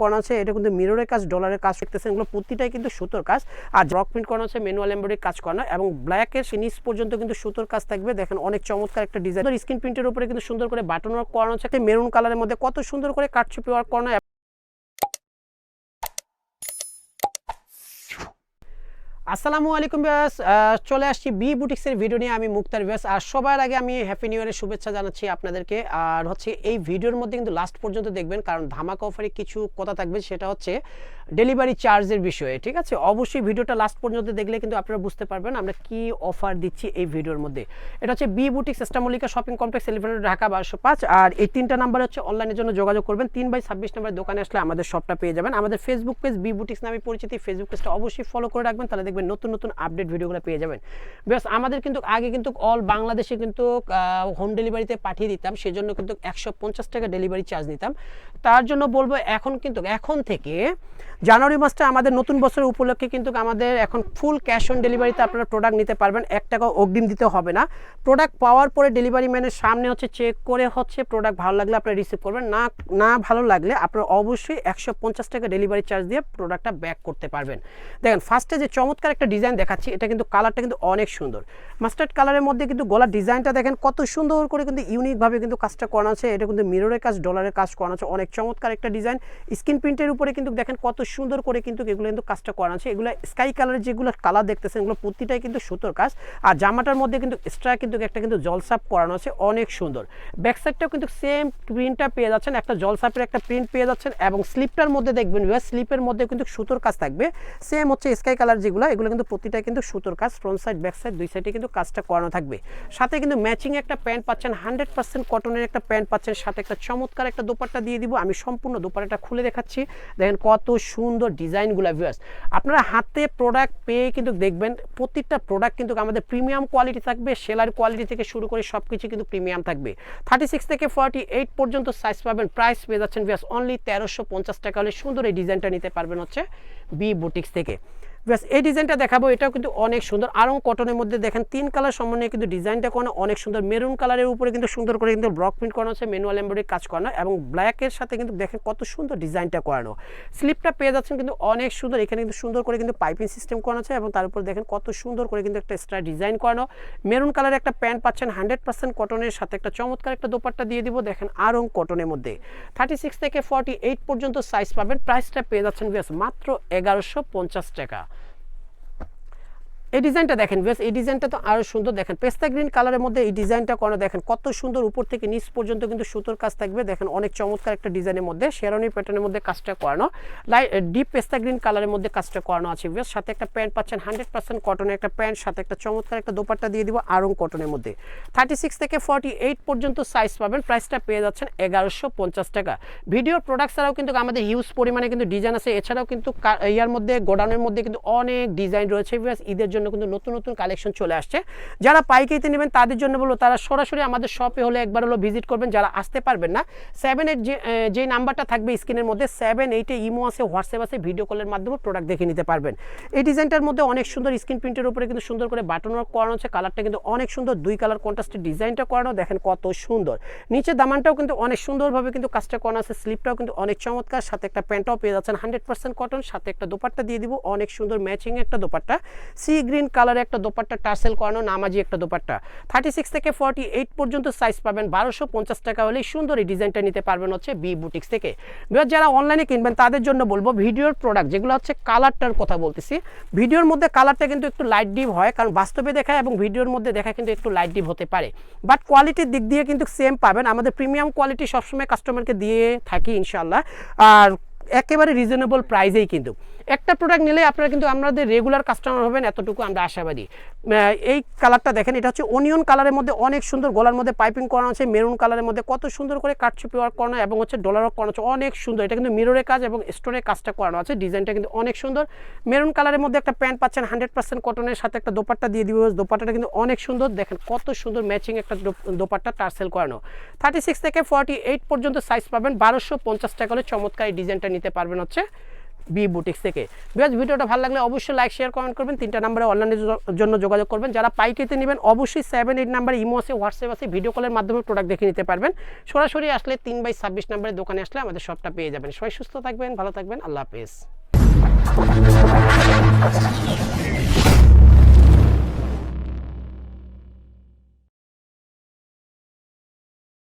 করানো আছে, এটা কিন্তু মিররের কাজ, ডলারের কাজ দেখতেছেন, এগুলো প্রতিটাই কিন্তু সুতোর কাজ। আর ব্লক প্রিন্ট করানো আছে, ম্যানুয়াল এমব্রয়ডারি কাজ করানো এবং ব্ল্যাকের নিচ পর্যন্ত কিন্তু সুতোর কাজ থাকবে। দেখেন অনেক চমৎকার একটা ডিজাইন, স্ক্রিন প্রিন্টের উপরে কিন্তু সুন্দর করে বাটন ওয়ার্ক করানো আছে, মেরুন কালারের মধ্যে কত সুন্দর করে কাটছুপি ওয়ার্ক করানো। আসসালামু আলাইকুম ভিউয়ার্স, চলে আসছি বি বুটিক্সের ভিডিও নিয়ে। আমি মুক্তার ভিউয়ার্স, আর সবার আগে আমি হ্যাপি নিউ ইয়ারের শুভেচ্ছা জানাচ্ছি আপনাদেরকে। আর হচ্ছে এই ভিডিওর মধ্যে কিন্তু লাস্ট পর্যন্ত দেখবেন, কারণ ধামাকা অফারে কিছু কথা থাকবে, সেটা হচ্ছে ডেলিভারি চার্জের বিষয়ে। ঠিক আছে, অবশ্যই ভিডিওটা লাস্ট পর্যন্ত দেখলে কিন্তু আপনারা বুঝতে পারবেন আমরা কি অফার দিচ্ছি এই ভিডিওর মধ্যে। এটা হচ্ছে বি বুটিক্স, ইস্টামলিকা শপিং কমপ্লেক্স, এলিভেটেড, ঢাকা 1205। আর এই তিনটা নাম্বার হচ্ছে অনলাইনের জন্য যোগাযোগ করবেন। 3/26 নাম্বার দোকানে আসলে আমাদের শপটা পেয়ে যাবেন। আমাদের ফেসবুক পেজ বি বুটিক্স নামে পরিচিত, ফেসবুক পেজটা অবশ্যই ফলো করে রাখবেন, তাহলে দেখবেন নতুন নতুন আপডেট ভিডিওগুলো পেয়ে যাবেন। বেশ, আমাদের কিন্তু আগে কিন্তু অল বাংলাদেশে কিন্তু হোম ডেলিভারিতে পাঠিয়ে দিতাম, সেজন্য কিন্তু 150 টাকা ডেলিভারি চার্জ নিতাম। তার জন্য বলবো এখন থেকে জানুয়ারি মাসটা আমাদের নতুন বছরের উপলক্ষে কিন্তু আমাদের এখন ফুল ক্যাশ অন ডেলিভারিতে আপনারা প্রোডাক্ট নিতে পারবেন। 1 টাকা অগ্রিম দিতে হবে না। প্রোডাক্ট পাওয়ার পরে ডেলিভারি ম্যানের সামনে হচ্ছে চেক করে হচ্ছে প্রোডাক্ট ভালো লাগলে আপনারা রিসিভ করবেন, না ভালো লাগলে আপনারা অবশ্যই 150 টাকা ডেলিভারি চার্জ দিয়ে প্রোডাক্টটা ব্যাক করতে পারবেন। দেখেন ফার্স্টে যে চমৎকার একটা ডিজাইন দেখাচ্ছি, এটা কিন্তু কালারটা কিন্তু অনেক সুন্দর, মাস্টার্ড কালারের মধ্যে কিন্তু গলার ডিজাইনটা দেখেন কত সুন্দর করে কিন্তু ইউনিকভাবে কিন্তু কাজটা করানো আছে। এটা কিন্তু মিররের কাজ, ডলারের কাজ করানো আছে, অনেক চমৎকার একটা ডিজাইন। স্ক্রিন প্রিন্টের উপরে কিন্তু দেখেন কত সুন্দর করে কিন্তু এগুলো কিন্তু কাজটা করানো আছে। এগুলো স্কাই কালারের যেগুলো কালার দেখতেছেন, এগুলো প্রতিটাই কিন্তু সুতোর কাজ। আর জামাটার মধ্যে কিন্তু এক্সট্রা কিন্তু একটা কিন্তু জলসাপ করানো আছে, অনেক সুন্দর। ব্যাক সাইডটাও কিন্তু সেম প্রিন্টটা পেয়ে যাচ্ছেন, একটা জলসাপের একটা প্রিন্ট পেয়ে যাচ্ছেন। এবং স্লিপটার মধ্যে দেখবেন স্লিপের মধ্যে কিন্তু সুতোর কাজ থাকবে, সেম হচ্ছে স্কাই কালার যেগুলো, এগুলো কিন্তু প্রতিটা কিন্তু সুতোর কাজ। ফ্রন্ট সাইড, ব্যাক সাইড দুই সাইডে কিন্তু কাজটা করানো থাকবে। সাথে কিন্তু ম্যাচিং একটা প্যান্ট পাচ্ছেন, 100% কটনের একটা প্যান্ট পাচ্ছেন, সাথে একটা চমৎকার একটা দোপাট্টা দিয়ে দিব। আমি সম্পূর্ণ দোপাট্টাটা খুলে দেখাচ্ছি, দেখেন কত সুন্দর ডিজাইনগুলো। ভিউয়ার্স, আপনারা হাতে প্রোডাক্ট পেয়ে কিন্তু দেখবেন প্রত্যেকটা প্রোডাক্ট কিন্তু আমাদের প্রিমিয়াম কোয়ালিটি থাকবে। সেলার কোয়ালিটি থেকে শুরু করে সব কিছু কিন্তু প্রিমিয়াম থাকবে। 36 থেকে 48 পর্যন্ত সাইজ পাবেন। প্রাইস পেয়ে যাচ্ছেন ভিউয়ার্স অনলি 1350 টাকা হলে সুন্দর এই ডিজাইনটা নিতে পারবেন হচ্ছে বি বুটিক্স থেকে। ব্যাস, এই ডিজাইনটা দেখাবো, এটাও কিন্তু অনেক সুন্দর। আরং কটনের মধ্যে দেখেন 3 কালার সমন্বয়ে কিন্তু ডিজাইনটা করানো অনেক সুন্দর। মেরুন কালারের উপরে কিন্তু সুন্দর করে কিন্তু ব্লক প্রিন্ট করানো আছে, ম্যানুয়াল এমব্রয়ডারি কাজ করানো এবং ব্ল্যাকের সাথে কিন্তু দেখেন কত সুন্দর ডিজাইনটা করানো। স্লিপটা পেয়ে যাচ্ছেন কিন্তু অনেক সুন্দর, এখানে কিন্তু সুন্দর করে কিন্তু পাইপিং সিস্টেম করানো আছে এবং তার উপর দেখেন কত সুন্দর করে কিন্তু একটা এক্সট্রা ডিজাইন করানো। মেরুন কালারের একটা প্যান্ট পাচ্ছেন, 100% কটনের সাথে একটা চমৎকার একটা দোপাট্টা দিয়ে দিব। দেখেন আরং কটনের মধ্যে 36 থেকে 48 পর্যন্ত সাইজ পাবেন। প্রাইসটা পেয়ে যাচ্ছেন মাত্র 1150 টাকা। এই ডিজাইনটা দেখেন বেশ, এই ডিজাইনটা তো আরও সুন্দর। দেখেন পেস্তা গ্রিন কালারের মধ্যে এই ডিজাইনটা করানো, দেখেন কত সুন্দর, উপর থেকে নিচ পর্যন্ত কিন্তু সুতোর কাজ থাকবে। দেখেন অনেক চমৎকার একটা ডিজাইনের মধ্যে শেরনি প্যাটার্নের মধ্যে কাজটা করানো, ডিপ পেস্তা গ্রিন কালারের মধ্যে কাজটা করানো আছে। বেশ, সাথে একটা প্যান্ট পাচ্ছেন, 100% কটনের একটা প্যান্ট, সাথে একটা চমৎকার একটা দোপাট্টা দিয়ে দিব আরং কটনের মধ্যে। 36 থেকে 48 পর্যন্ত সাইজ পাবেন। প্রাইসটা পেয়ে যাচ্ছেন 1150 টাকা। ভিডিওর প্রোডাক্ট ছাড়াও কিন্তু আমাদের হিউজ পরিমাণে কিন্তু ডিজাইন আছে। এছাড়াও কিন্তু ইয়ার মধ্যে গোডাউনের মধ্যে কিন্তু অনেক ডিজাইন রয়েছে। বেশ, ঈদের জন্য কিন্তু নতুন নতুন কালেকশন চলে আসছে। যারা পাইকারিতে নেবেন তাদের জন্য বলবো তারা সরাসরি আমাদের শপে হলে একবার হলো ভিজিট করবেন। যারা আসতে পারবেন না, 78 যে নাম্বারটা থাকবে স্ক্রিনের মধ্যে, 78-এ ইমো আছে, হোয়াটসঅ্যাপ আছে, ভিডিও কলের মাধ্যমে প্রোডাক্ট দেখে নিতে পারবেন। এই ডিজাইনটার মধ্যে অনেক সুন্দর স্ক্রিন প্রিন্টের উপরে কিন্তু সুন্দর করে বাটন ওয়ার্ক করানো আছে। কালারটা কিন্তু অনেক সুন্দর, 2 কালার কন্ট্রাস্টের ডিজাইনটা করানো, দেখেন কত সুন্দর। নিচে দামানটাও কিন্তু অনেক সুন্দরভাবে কিন্তু কাজটা করানো আছে। স্লিপটাও কিন্তু অনেক চমৎকার, সাথে একটা প্যান্টও পেয়ে যাচ্ছেন 100% কটন, সাথে একটা দোপাট্টা দিয়ে দিব অনেক সুন্দর ম্যাচিং একটা দোপাট্টা, সি গ্রিন কালারের একটা দোপাট্টা, টার্সেল করানো নামাজি একটা দোপাট্টা। 36 থেকে 48 পর্যন্ত সাইজ পাবেন। 1250 টাকা হলেই সুন্দর এই ডিজাইনটা নিতে পারবেন হচ্ছে বি বুটিক্স থেকে। যারা অনলাইনে কিনবেন তাদের জন্য বলবো ভিডিওর প্রোডাক্ট যেগুলো হচ্ছে কালারটার কথা বলতেছি, ভিডিওর মধ্যে কালারটা কিন্তু একটু লাইট ডিপ হয়, কারণ বাস্তবে দেখা এবং ভিডিওর মধ্যে দেখা কিন্তু একটু লাইট ডিপ হতে পারে, বাট কোয়ালিটির দিক দিয়ে কিন্তু সেম পাবেন। আমাদের প্রিমিয়াম কোয়ালিটি সবসময় কাস্টমারকে দিয়ে থাকি ইনশাল্লাহ, আর একেবারে রিজনেবল প্রাইসেই। কিন্তু একটা প্রোডাক্ট নিলে আপনারা কিন্তু আমাদের রেগুলার কাস্টমার হবেন, এতটুকু আমরা আশাবাদী। এই কালারটা দেখেন, এটা হচ্ছে অনিয়ন কালারের মধ্যে অনেক সুন্দর, গলার মধ্যে পাইপিং করানো আছে। মেরুন কালারের মধ্যে কত সুন্দর করে কাটছুপি ওয়ার্ক করানো এবং হচ্ছে ডলার ওয়ার্ক করানো আছে, অনেক সুন্দর। এটা কিন্তু মিররের কাজ এবং স্টোনের কাজটা করানো আছে। ডিজাইনটা কিন্তু অনেক সুন্দর। মেরুন কালারের মধ্যে একটা প্যান্ট পাচ্ছেন, 100% কটনের সাথে একটা দোপাট্টা দিয়ে দিব। দোপাট্টাটা কিন্তু অনেক সুন্দর, দেখেন কত সুন্দর ম্যাচিং একটা দোপাট্টা, টার্সেল করানো। 36 থেকে 48 পর্যন্ত সাইজ পাবেন। 1250 টাকা হলে চমৎকার এই ডিজাইনটা নিতে পারবেন হচ্ছে বি বুটিক্স থেকে। বিকজ ভিডিওটা ভালো লাগলে অবশ্যই লাইক শেয়ার কমেন্ট করবেন। 3টা নাম্বারে অনলাইনের জন্য যোগাযোগ করবেন। যারা পাইকারিতে নেবেন অবশ্যই 7-8 নাম্বারে ইমো আছে, হোয়াটসঅ্যাপ আছে, ভিডিও কলের মাধ্যমে প্রোডাক্ট দেখে নিতে পারবেন। সরাসরি আসলে 3/26 নাম্বারের দোকানে আসলে আমাদের শপটা পেয়ে যাবেন। সবাই সুস্থ থাকবেন, ভালো থাকবেন, আল্লাহ হাফেজ।